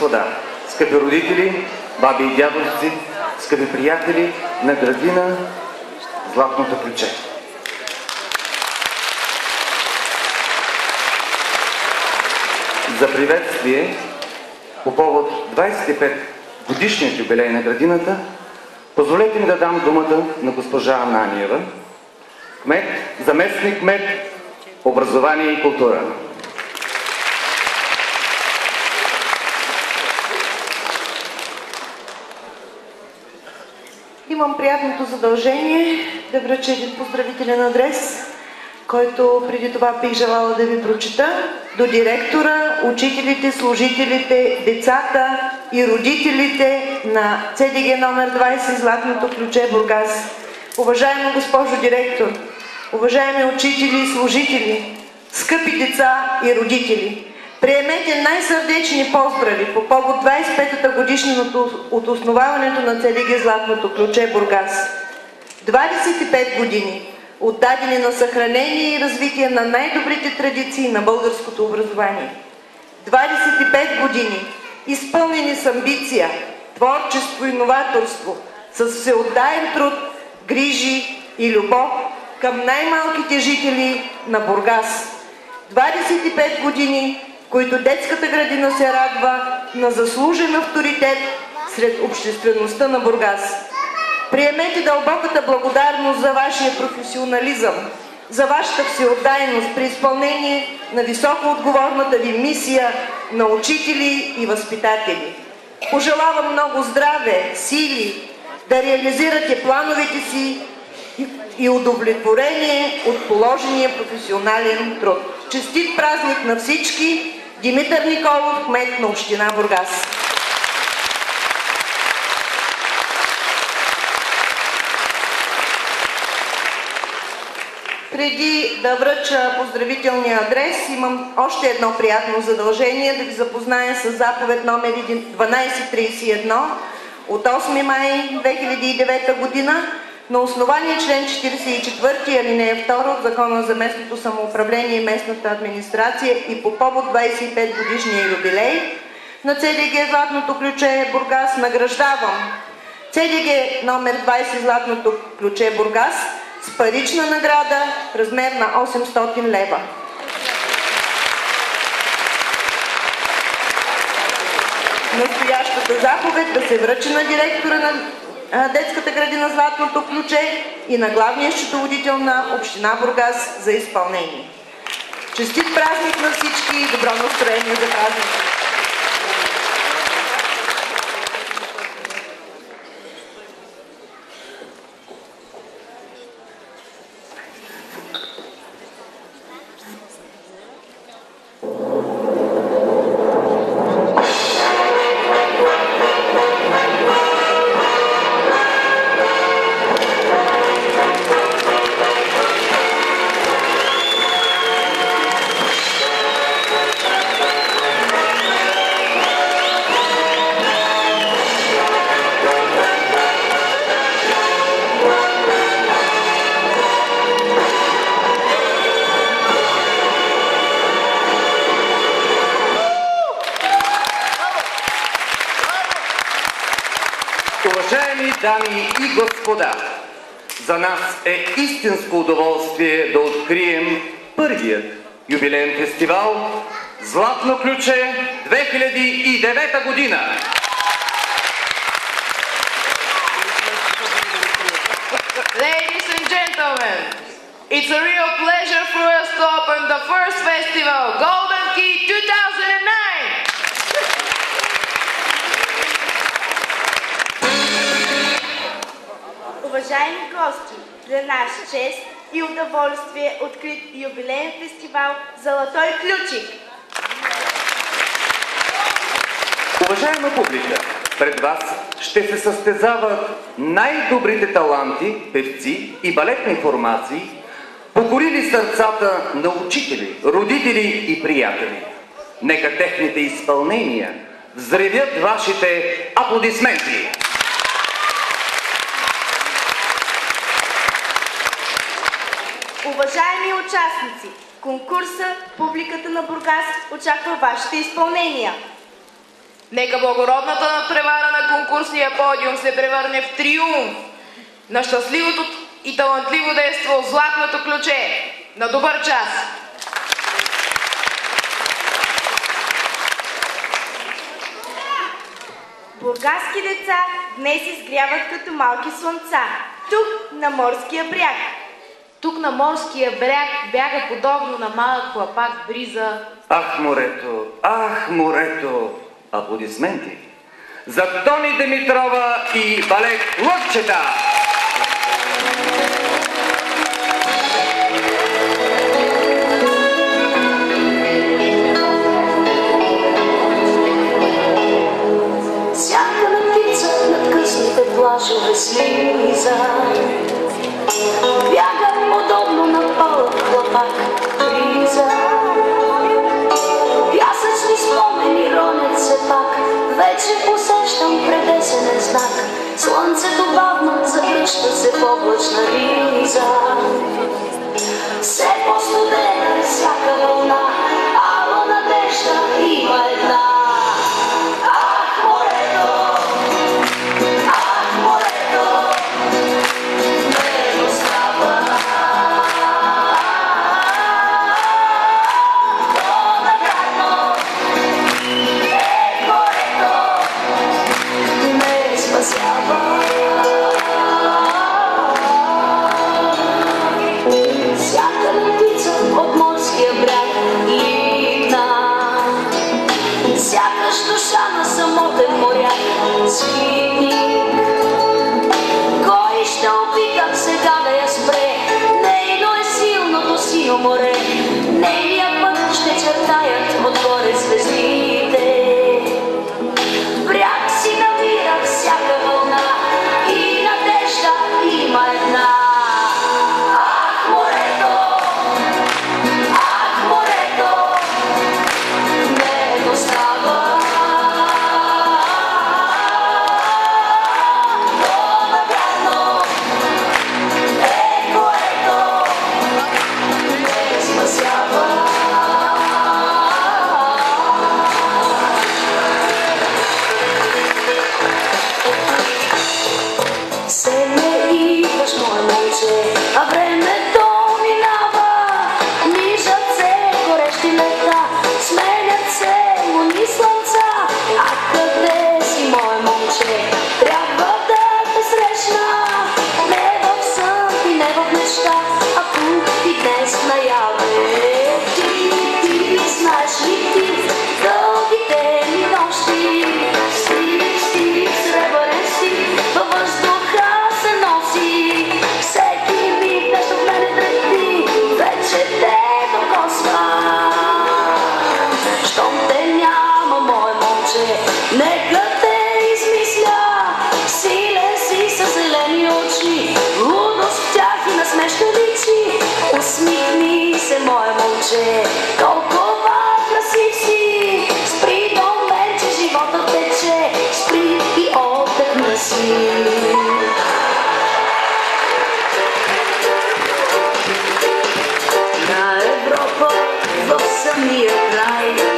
господа, скъпи родители, баби и дядовци, скъпи приятели на градина Златното ключе. За приветствие по повод 25 годишният юбилей на градината, позволете ми да дам думата на госпожа Ананиева, кмет, заместник кмет, образование и култура. Имам приятното задължение да връча един поздравителен адрес, който преди това бих желала да ви прочита. До директора, учителите, служителите, децата и родителите на ЦДГ номер 20 Златното ключе, Бургас. Уважаема госпожо директор, уважаеми учители и служители, скъпи деца и родители, приемете най-сърдечни поздрави по повод 25-та годишнина от основаването на ЦДГ Златното ключе, Бургас. 25 години отдадени на съхранение и развитие на най-добрите традиции на българското образование. 25 години изпълнени с амбиция, творчество и новаторство, с всеотдаен труд, грижи и любов към най-малките жители на Бургас. 25 години, в които детската градина се радва на заслужен авторитет сред обществеността на Бургас. Приемете дълбоката благодарност за вашия професионализъм, за вашата всеотдайност при изпълнение на високо отговорната ви мисия на учители и възпитатели. Пожелавам много здраве, сили, да реализирате плановете си и удовлетворение от положения професионален труд. Честит празник на всички! Димитър Николов, кмет на община Бургас. Преди да връча поздравителния адрес, имам още едно приятно задължение да ви запозная с заповед номер 1231 от 8 май 2009 година на основание член 44 алинея 2 от Закона за местното самоуправление и местната администрация и по повод 25 годишния юбилей на ЦДГ Златното ключе, Бургас, награждавам ЦДГ номер 20 Златното ключе, Бургас с парична награда в размер на 800 лева. Настоящата заповед да се връчи на директора на детската градина Златното ключе и на главния счетоводител на община Бургас за изпълнение. Честит празник на всички и добро настроение за празника! Уважаеми дами и господа, за нас е истинско удоволствие да открием първият юбилеен фестивал Златно ключе 2009 година. Ladies and gentlemen, it's a real pleasure for us to open the first festival, Golden Key 2009! Уважаеми гости, за наш чест и удоволствие открит юбилеен фестивал Золотой ключик. Уважаема публика, пред вас ще се състезават най-добрите таланти, певци и балетни формации, покорили сърцата на учители, родители и приятели. Нека техните изпълнения взревят вашите аплодисменти. Уважаеми участници, конкурса публиката на Бургас очаква вашите изпълнения. Нека благородната надпревара на конкурсния подиум се превърне в триумф на щастливото и талантливо действо Златното ключе. На добър час! Бургаски деца днес изгряват като малки слънца, тук на морския бряг. Тук на морския бряг бяга подобно на малък хлапак бриза. Ах, морето! Ах, морето! Аплодисменти за Тони Димитрова и балет Лъвчета! Всяка птица над късните плажове слиза, бяга подобно на палък хлапак бриза. Пясъчни спомени ронят се пак, вече усещам предесенен знак. Слънцето бавно завръща се в облачна риза. Все по-студена всяка вълна, ало надежда има една. Ах, морето! Ах, морето! Не остава. По-наградно е морето, не спасява. Всяка птица от морския бряг литна, сякаш душа на самотен моряк свитник. Кой ще опита сега да я спре? Нейно е силното сино море, нейния път ще чертаят отгоре звездите. Бряг си намира всяка вълна и надежда има една. Ах, морето! Ах, морето! Не остава. По-наградно е морето, не спасява. Се не идваш, мое момче, а времето минава. Нижат се горещи лета, сменят се луни слънца. А къде си, мое момче? Трябва да те срещна. Не в сън и не в неща, а тук и днес наяве. Ти знаеш ли ти дългите ми нощи? Стих, сребърен стих, във въздуха се носи. Всеки миг нещо в мене трепти, вече те докосва. Щом те няма, мое момче, нека те измисля. Силен си със зелени очи, лудост в тях и насмешка личи. Усмихни се, мое момче, толкова красив си. Спри до мен, че живота тече, спри и отдъхни си. На Европа в самия край